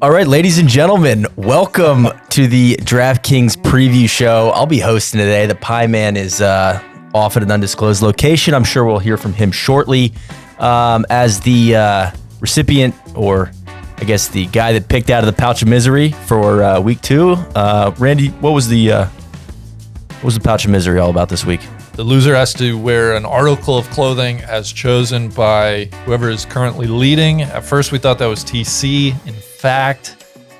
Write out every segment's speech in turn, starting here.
All right, ladies and gentlemen, welcome to the DraftKings preview show. I'll be hosting today. The Pie Man is off at an undisclosed location. I'm sure we'll hear from him shortly. As the recipient, or I guess the guy that picked out of the pouch of misery for week 2, Randy, what was the pouch of misery all about this week? The loser has to wear an article of clothing as chosen by whoever is currently leading. At first, we thought that was TC. In fact,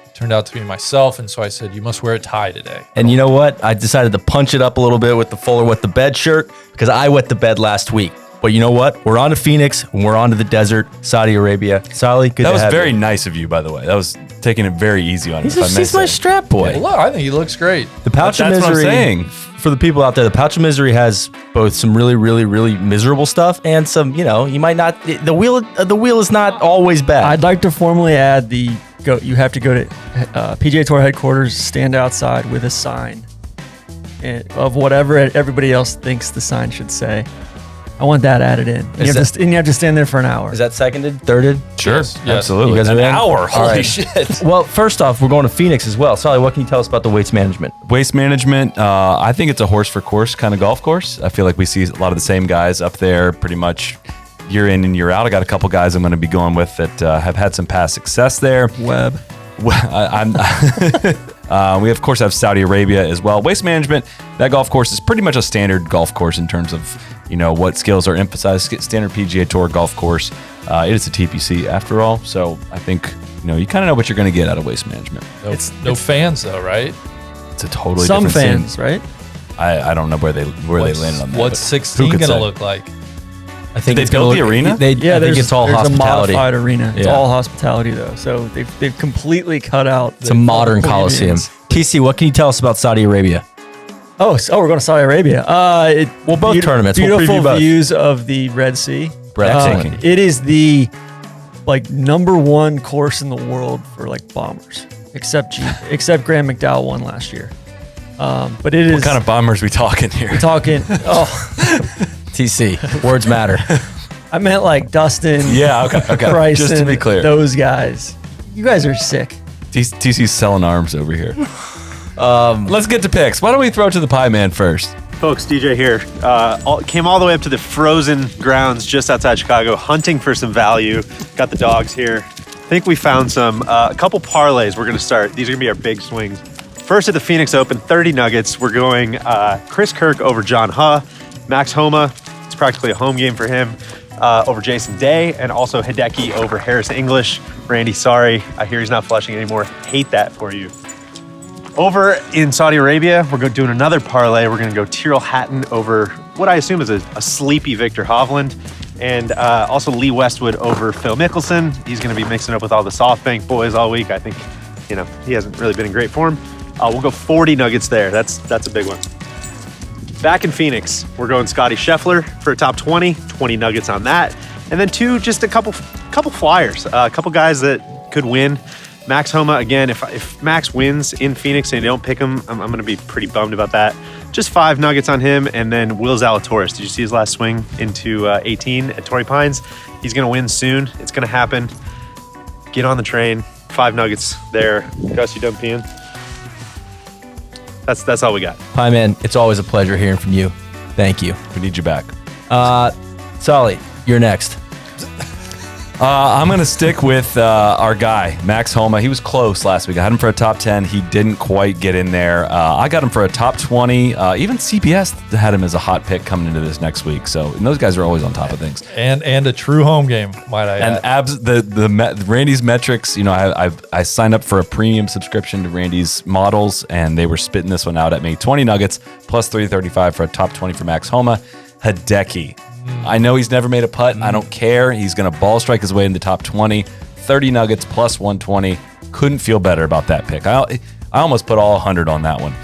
it turned out to be myself, and so I said, you must wear a tie today. And you know what? I decided to punch it up a little bit with the Fuller Wet the Bed shirt because I wet the bed last week. But you know what? We're on to Phoenix, and we're on to the desert, Saudi Arabia. Sally, good to have you. That was very nice of you, by the way. That was taking it very easy on him. He's my strap boy. Well, look, I think he looks great. The pouch of That's misery. what I'm saying. For the people out there, the pouch of misery has both some really, really, really miserable stuff and some, you might not. The wheel is not always bad. I'd like to formally add you have to go to PGA Tour headquarters, stand outside with a sign of whatever everybody else thinks the sign should say. I want that added in. You have to stand there for an hour. Is that seconded, thirded? Sure, Yes. absolutely. You guys are An in? hour. Holy right. shit. Well, first off, we're going to Phoenix as well. Sally, what can you tell us about the weights management? Waste management, I think it's a horse for course kind of golf course. I feel like we see a lot of the same guys up there pretty much year in and year out. I got a couple guys I'm going to be going with that have had some past success there. Webb. We of course have Saudi Arabia as well. Waste management, that golf course is pretty much a standard golf course in terms of what skills are emphasized. Standard PGA Tour golf course. It is a TPC after all, so I think you kind of know what you're going to get out of waste management. No fans though, right? It's a totally Some different fans, right? I don't know where they landed on that. What's but 16 who going could to say? look like? I think They it's gonna built the look- arena? I think it's all there's hospitality. a modified arena. It's Yeah. all hospitality though, so they've completely cut out. It's a modern Coliseum. TC, what can you tell us about Saudi Arabia? Oh, we're going to Saudi Arabia. Both tournaments. We'll Beautiful preview both. views of the Red Sea. Breathtaking. It is the number one course in the world for bombers, except Graham McDowell won last year. But it is. What kind of bombers we talking here? We're talking. TC, words matter. I meant Dustin. Yeah, okay. Bryson, Just to be clear. those guys. You guys are sick. TC's selling arms over here. Let's get to picks. Why don't we throw it to the Pie Man first? Folks, DJ here. Came all the way up to the frozen grounds just outside Chicago, hunting for some value. Got the dogs here. I think we found a couple parlays we're going to start. These are going to be our big swings. First at the Phoenix Open, 30 nuggets. We're going Chris Kirk over John Huh. Max Homa, it's practically a home game for him, over Jason Day, and also Hideki over Harris English. Randy, sorry, I hear he's not flushing anymore. Hate that for you. Over in Saudi Arabia, we're doing another parlay. We're going to go Tyrrell Hatton over what I assume is a sleepy Victor Hovland, and also Lee Westwood over Phil Mickelson. He's going to be mixing up with all the SoftBank boys all week. I think, he hasn't really been in great form. We'll go 40 nuggets there. That's a big one. Back in Phoenix, we're going Scotty Scheffler for a top 20 nuggets on that. And then just a couple flyers, a couple guys that could win. Max Homa, again, if Max wins in Phoenix and you don't pick him, I'm going to be pretty bummed about that. Just 5 nuggets on him. And then Will Zalatoris. Did you see his last swing into 18 at Torrey Pines? He's going to win soon. It's going to happen. Get on the train. 5 nuggets there. Gus, you done peeing? That's all we got. Pie Man, it's always a pleasure hearing from you. Thank you. We need you back. Sully, you're next. I'm going to stick with our guy, Max Homa. He was close last week. I had him for a top 10. He didn't quite get in there. I got him for a top 20. Even CBS had him as a hot pick coming into this next week. So those guys are always on top of things. And a true home game, might I add. And Randy's metrics, I signed up for a premium subscription to Randy's models, and they were spitting this one out at me. 20 nuggets plus 335 for a top 20 for Max Homa. Hideki. I know he's never made a putt. I don't care. He's going to ball strike his way into top 20. 30 nuggets plus 120. Couldn't feel better about that pick. I almost put all 100 on that one.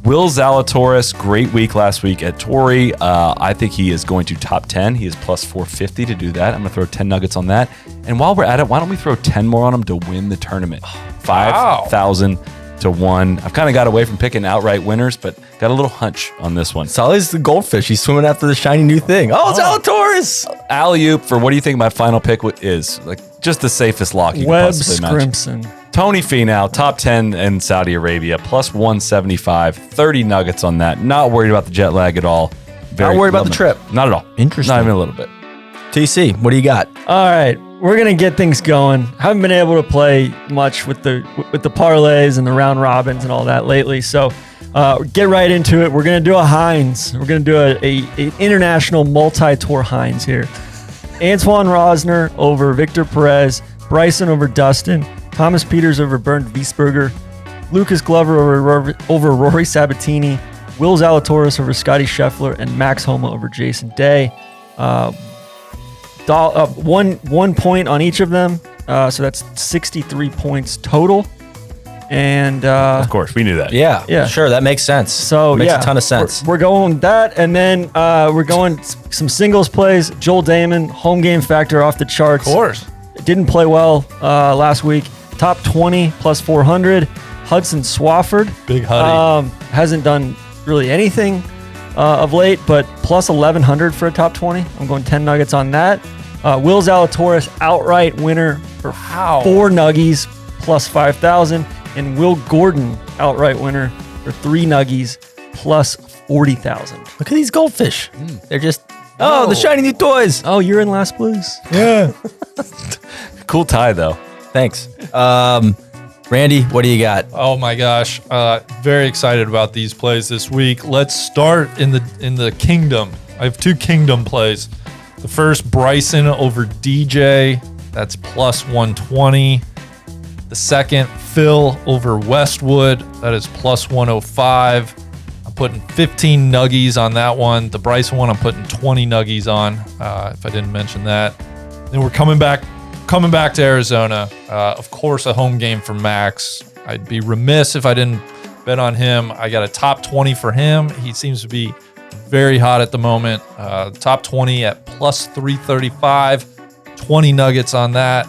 Will Zalatoris, great week last week at Torrey. I think he is going to top 10. He is plus 450 to do that. I'm going to throw 10 nuggets on that. And while we're at it, why don't we throw 10 more on him to win the tournament? 5,000 to 1. I've kind of got away from picking outright winners, but got a little hunch on this one. Sully's the goldfish. He's swimming after the shiny new thing. Oh, Zalatoris! Alley-oop for what do you think my final pick is? Just the safest lock you can Webb possibly imagine. Scrimson. Tony Finau, top 10 in Saudi Arabia, plus 175, 30 nuggets on that. Not worried about the jet lag at all. Not worried about the trip. Not at all. Interesting. Not even a little bit. TC, what do you got? All right, we're gonna get things going. Haven't been able to play much with the parlays and the round robins and all that lately, so get right into it. We're gonna do a Hines. We're gonna do a international multi-tour Hines here. Antoine Rosner over Victor Perez, Bryson over Dustin, Thomas Peters over Bernd Wiesberger, Lucas Glover over Rory Sabatini, Will Zalatoris over Scotty Scheffler, and Max Homa over Jason Day. 1 point on each of them, so that's 63 points total. And Of course, we knew that. Yeah, sure, that makes sense. so makes yeah, a ton of sense. We're going with that, and then we're going some singles plays. Joel Damon, home game factor off the charts. Of course. Didn't play well last week. Top 20 plus 400. Hudson Swafford. Big Huddy. Hasn't done really anything of late, but plus 1100 for a top 20. I'm going 10 nuggets on that. Will Zalatoris outright winner for 4 nuggies plus 5,000. And Will Gordon outright winner for 3 nuggies plus 40,000. Look at these goldfish. They're just, the shiny new toys. Oh, you're in last blues. Yeah. Cool tie, though. Thanks. Randy, what do you got? Oh my gosh, very excited about these plays this week. Let's start in the kingdom. I have 2 kingdom plays. The first, Bryson over DJ, that's plus 120. The second, Phil over Westwood, that is plus 105. I'm putting 15 nuggies on that one. The Bryson one, I'm putting 20 nuggies on, if I didn't mention that. Then we're coming back to Arizona. Of course, a home game for Max. I'd be remiss if I didn't bet on him. I got a top 20 for him. He seems to be very hot at the moment. Top 20 at plus 335, 20 nuggets on that.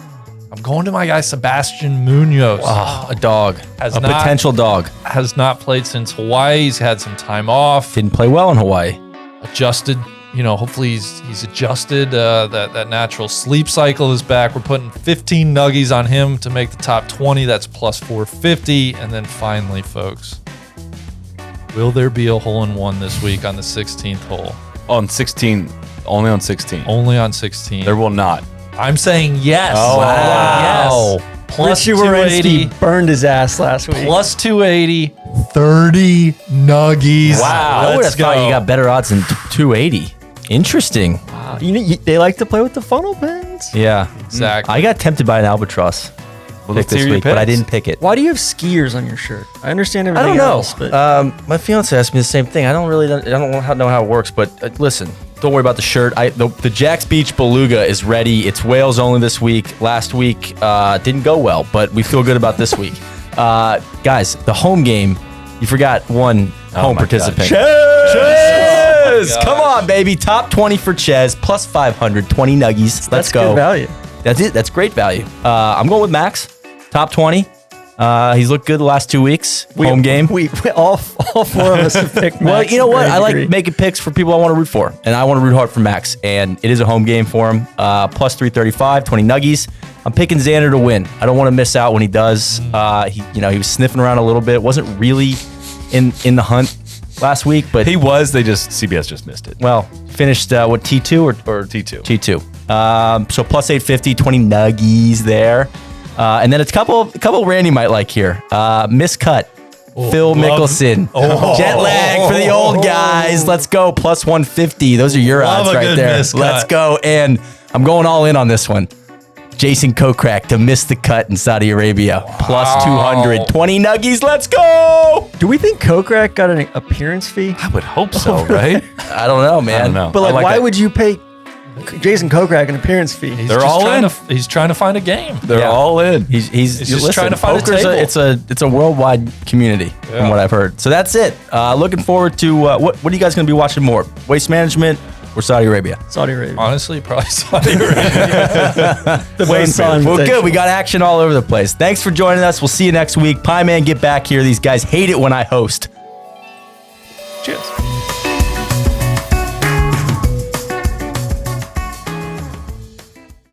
I'm going to my guy, Sebastian Munoz. Oh, a dog. Potential dog. Has not played since Hawaii. He's had some time off. Didn't play well in Hawaii. Adjusted. Hopefully he's adjusted. That natural sleep cycle is back. We're putting 15 nuggies on him to make the top 20. That's plus 450. And then finally, folks, will there be a hole-in-one this week on the 16th hole? On 16, only on 16. Only on 16. There will not. I'm saying yes. Oh, wow. Yes. Plus Richie 280. Werenski burned his ass last week. Plus 280. 30 nuggies. Wow. I would have thought you got better odds than 280. Interesting. Wow. They like to play with the funnel pins. Yeah. Exactly. I got tempted by an albatross pick let's hear this your week, but I picks. didn't pick it. Why do you have skiers on your shirt? I understand I everything don't know. else, but My fiance asked me the same thing. I don't know how it works, but listen, don't worry about the shirt. The Jack's Beach Beluga is ready. It's Wales only this week. Last week didn't go well, but we feel good about this week. Guys, the home game, you forgot one home my participant. God. Ches! Oh my Come on, baby. Top 20 for Ches, plus 500, 20 nuggies. Let's that's go. good value. That's it. That's great value. I'm going with Max. Top 20. He's looked good the last 2 weeks. Home game. We all 4 of us have picked Max. Well, you know to a what? great I like degree. making picks for people I want to root for, and I want to root hard for Max. And it is a home game for him. Plus 335, 20 nuggies. I'm picking Xander to win. I don't want to miss out when he does. He was sniffing around a little bit. Wasn't really in the hunt last week, but He was. CBS just missed it. well, finished what, T2 or T2. T2. So plus 850, 20 nuggies there. And then it's a couple Randy might like here. Miscut. Phil Mickelson. Jet lag for the old guys. Let's go. Plus 150. Those are your Love odds a right good there. miscut. Let's go. And I'm going all in on this one. Jason Kokrak to miss the cut in Saudi Arabia. Plus 200. 20 nuggies. Let's go. Do we think Kokrak got an appearance fee? I would hope so, right? I don't know, man. I don't know. But I why it. would you pay Jason Kokrak an appearance fee? They're all in. He's trying to find a game. They're Yeah. all in. He's just listen, trying to find a poker's table. it's a worldwide community from what I've heard. So that's it. Looking forward to what are you guys going to be watching more? Waste management or Saudi Arabia? Saudi Arabia. Honestly, probably Saudi Arabia. Well, good. We got action all over the place. Thanks for joining us. We'll see you next week. Pie Man, get back here. These guys hate it when I host. Cheers.